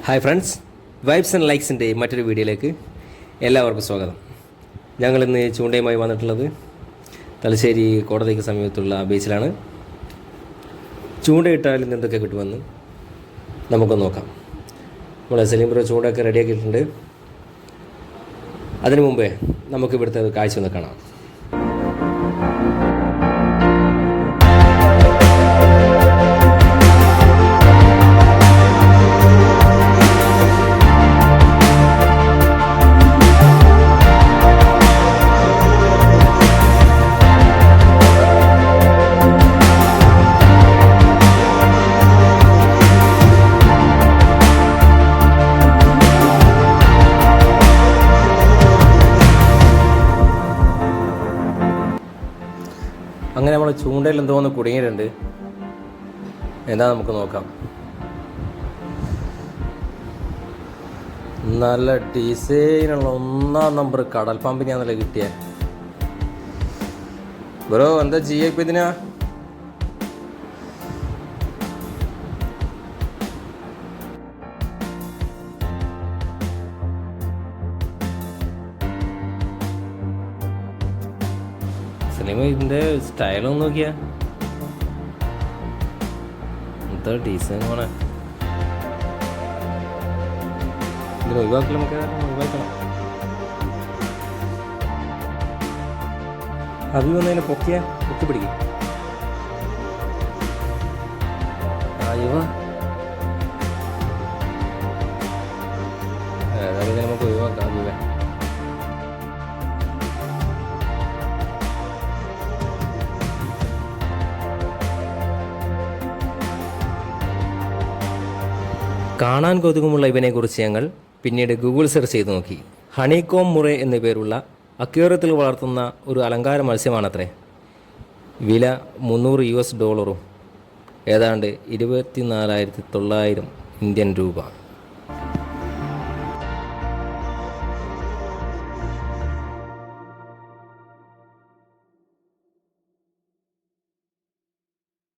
Hi friends, vibes and ലൈക്സിൻ്റെ മറ്റൊരു വീഡിയോയിലേക്ക് എല്ലാവർക്കും സ്വാഗതം. ഞങ്ങളിന്ന് ചൂണ്ടയുമായി വന്നിട്ടുള്ളത് തലശ്ശേരി കോടതിക്ക് സമീപത്തുള്ള ബീച്ചിലാണ്. ചൂണ്ടയിട്ടാൽ ഇന്ന് എന്തൊക്കെ കിട്ടുമെന്ന് നമുക്കൊന്ന് നോക്കാം. നമ്മുടെ സലീം ബ്രോ ചൂണ്ടയൊക്കെ റെഡിയാക്കിയിട്ടുണ്ട്. അതിനു മുമ്പേ നമുക്ക് ഇവിടുത്തെ കാഴ്ച ഒന്ന് കാണാം. അങ്ങനെ നമ്മൾ ചൂണ്ടയിൽ എന്തോന്ന് കുടുങ്ങിയിട്ടുണ്ട്. എന്താ നമുക്ക് നോക്കാം. നല്ല ഡിസൈനുള്ള 1 നമ്പർ കടൽ പാമ്പിനെയാണല്ലോ കിട്ടിയ. ബ്രോ എന്താ ചെയ്യാ ഇപ്പം ഇതിനാ? ഇതിൻ്റെ സ്റ്റൈലൊന്ന് നോക്കിയാ, എന്താ ഡിസൈൻ വേണേ. ഇതിന് ഒഴിവാക്കില്ല, നമുക്ക് ഒഴിവാക്കണം. അഭി വന്നതിനെ പൊക്കി പിടിക്കും. അയ്യോ, ഏതായാലും നമുക്ക് ഒഴിവാക്കാം. അഭിവേ കാണാൻ കൗതുകമുള്ള ഇവനെക്കുറിച്ച് ഞങ്ങൾ പിന്നീട് ഗൂഗിൾ സെർച്ച് ചെയ്ത് നോക്കി. ഹണികോം മുറേ എന്നു പേരുള്ള അക്വേറിയത്തിൽ വളർത്തുന്ന ഒരു അലങ്കാര മത്സ്യമാണത്രേ. വില $300, ഏതാണ്ട് 24,900 ഇന്ത്യൻ രൂപ.